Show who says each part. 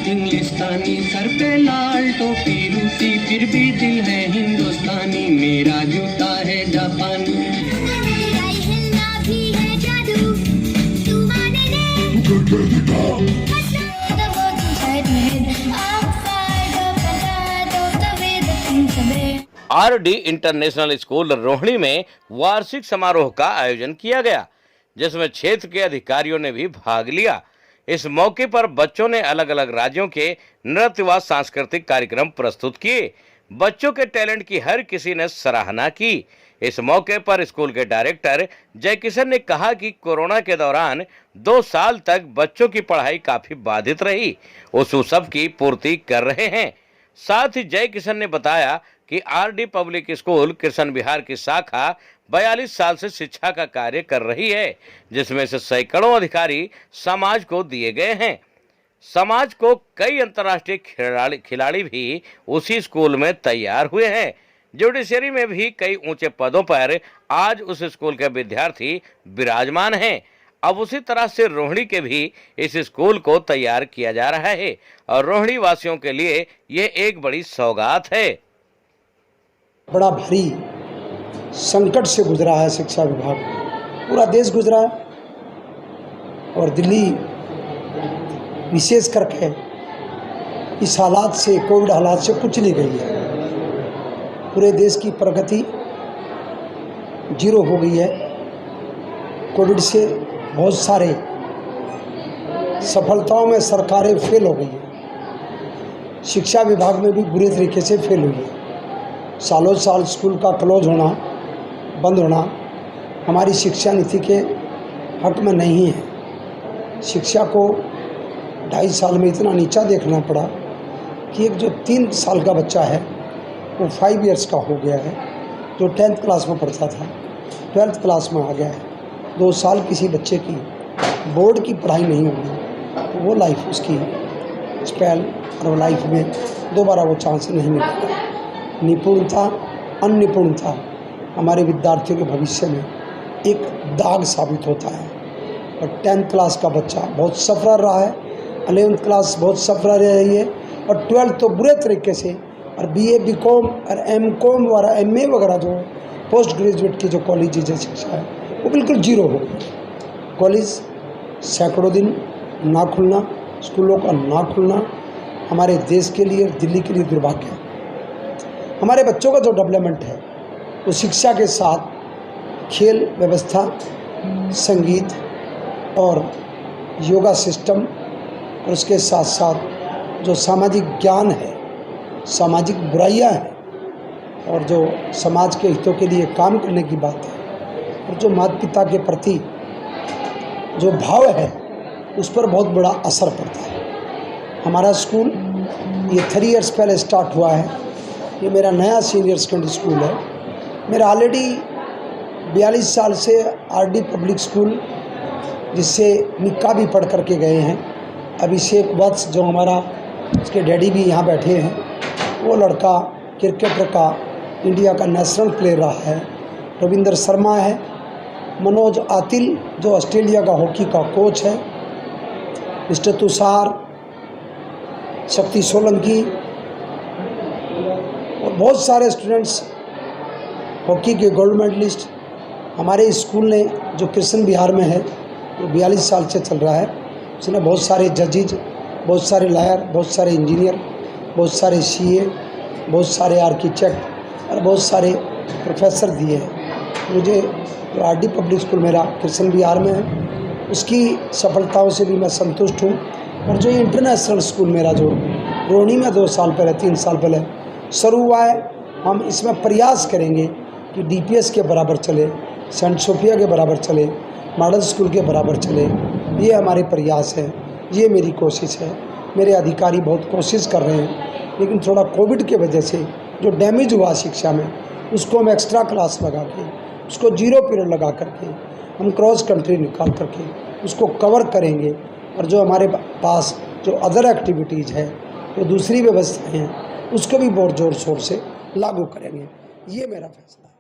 Speaker 1: इंग्लिस्तानी sir पे लाल टोपी रूसी फिर भी दिल है हिंदुस्तानी मेरा जूता है जापानी
Speaker 2: आरडी इंटरनेशनल स्कूल रोहिणी में वार्षिक समारोह का आयोजन किया गया, जिसमें क्षेत्र के अधिकारियों ने भी भाग लिया। इस मौके पर बच्चों ने अलग अलग राज्यों के नृत्य व सांस्कृतिक कार्यक्रम प्रस्तुत किए। बच्चों के टैलेंट की हर किसी ने सराहना की। इस मौके पर स्कूल के डायरेक्टर जय किशन ने कहा कि कोरोना के दौरान 2 साल तक बच्चों की पढ़ाई काफी बाधित रही, उस सब की पूर्ति कर रहे हैं। साथ ही जय किशन ने बताया कि आरडी पब्लिक स्कूल कृष्ण विहार की शाखा 42 साल से शिक्षा का कार्य कर रही है, जिसमें से सैकड़ों अधिकारी समाज को दिए गए हैं। समाज को कई अंतर्राष्ट्रीय खिलाड़ी भी उसी स्कूल में तैयार हुए हैं। जुडिशरी में भी कई ऊंचे पदों पर आज उस स्कूल के विद्यार्थी विराजमान हैं। अब उसी तरह से रोहिणी के भी इस स्कूल को तैयार किया जा रहा है और रोहिणी वासियों के लिए यह एक बड़ी सौगात है।
Speaker 3: बड़ा भारी संकट से गुजरा है शिक्षा विभाग, पूरा देश गुजरा है और दिल्ली विशेष करके इस हालात से, कोविड हालात से कुचली गई है। पूरे देश की प्रगति जीरो हो गई है। कोविड से बहुत सारे सफलताओं में सरकारें फेल हो गई है। शिक्षा विभाग में भी बुरे तरीके से फेल हुई है। सालों साल स्कूल का क्लोज होना, बंद होना हमारी शिक्षा नीति के हक में नहीं है। शिक्षा को 2.5 साल में इतना नीचा देखना पड़ा कि एक जो 3 साल का बच्चा है वो 5 इयर्स का हो गया है, जो 10th क्लास में पढ़ता था 12th क्लास में आ गया है। 2 साल किसी बच्चे की बोर्ड की पढ़ाई नहीं होगी तो वो लाइफ उसकी स्पेल और लाइफ में दोबारा वो चांस नहीं मिलेगा। निपुणता, अनिपुणता हमारे विद्यार्थियों के भविष्य में एक दाग साबित होता है। और 10th क्लास का बच्चा बहुत सफर रहा है, 11th क्लास बहुत सफर रही है और 12th तो बुरे तरीके से, और BA BCom और MCom वगैरह MA वगैरह जो पोस्ट ग्रेजुएट की जो कॉलेज जो शिक्षा है वो बिल्कुल जीरो हो गई। कॉलेज सैकड़ों दिन ना खुलना, स्कूलों का ना खुलना हमारे देश के लिए, दिल्ली के लिए दुर्भाग्य है। हमारे बच्चों का जो डेवलपमेंट है वो शिक्षा के साथ खेल व्यवस्था, संगीत और योगा सिस्टम और उसके साथ साथ जो सामाजिक ज्ञान है, सामाजिक बुराइयां हैं और जो समाज के हितों के लिए काम करने की बात है और जो माता पिता के प्रति जो भाव है उस पर बहुत बड़ा असर पड़ता है। हमारा स्कूल ये 3 इयर्स पहले स्टार्ट हुआ है। ये मेरा नया सीनियर सेकेंडरी स्कूल है। मेरा ऑलरेडी 42 साल से आरडी पब्लिक स्कूल, जिससे निक्का भी पढ़ करके गए हैं। अभिषेक वत्स जो हमारा, उसके डैडी भी यहाँ बैठे हैं, वो लड़का क्रिकेटर का इंडिया का नेशनल प्लेयर रहा है। रविंद्र शर्मा है। मनोज आतिल जो ऑस्ट्रेलिया का हॉकी का कोच है। मिस्टर तुषार, शक्ति सोलंकी और बहुत सारे स्टूडेंट्स हॉकी के गोल्ड मेडलिस्ट हमारे स्कूल ने, जो कृष्ण विहार में है, जो 42 साल से चल रहा है, उसने बहुत सारे जजेज, बहुत सारे लॉयर, बहुत सारे इंजीनियर, बहुत सारे CA, बहुत सारे आर्किटेक्ट और बहुत सारे प्रोफेसर दिए हैं। मुझे जो आरडी पब्लिक स्कूल मेरा कृष्ण विहार में है उसकी सफलताओं से भी मैं संतुष्ट हूँ। और जो इंटरनेशनल स्कूल मेरा जो रोहिणी में 2 साल पहले, 3 साल पहले शुरू हुआ है, हम इसमें प्रयास करेंगे कि DPS के बराबर चले, सेंट सोफिया के बराबर चले, मॉडल स्कूल के बराबर चले। ये हमारे प्रयास है, ये मेरी कोशिश है। मेरे अधिकारी बहुत कोशिश कर रहे हैं, लेकिन थोड़ा कोविड के वजह से जो डैमेज हुआ शिक्षा में, उसको हम एक्स्ट्रा क्लास लगा के, उसको 0 पीरियड लगा करके, हम क्रॉस कंट्री निकाल करके उसको कवर करेंगे। और जो हमारे पास जो अदर एक्टिविटीज़ है, जो दूसरी व्यवस्थाएं हैं उसको भी बहुत ज़ोर शोर से लागू करेंगे। ये मेरा फैसला है।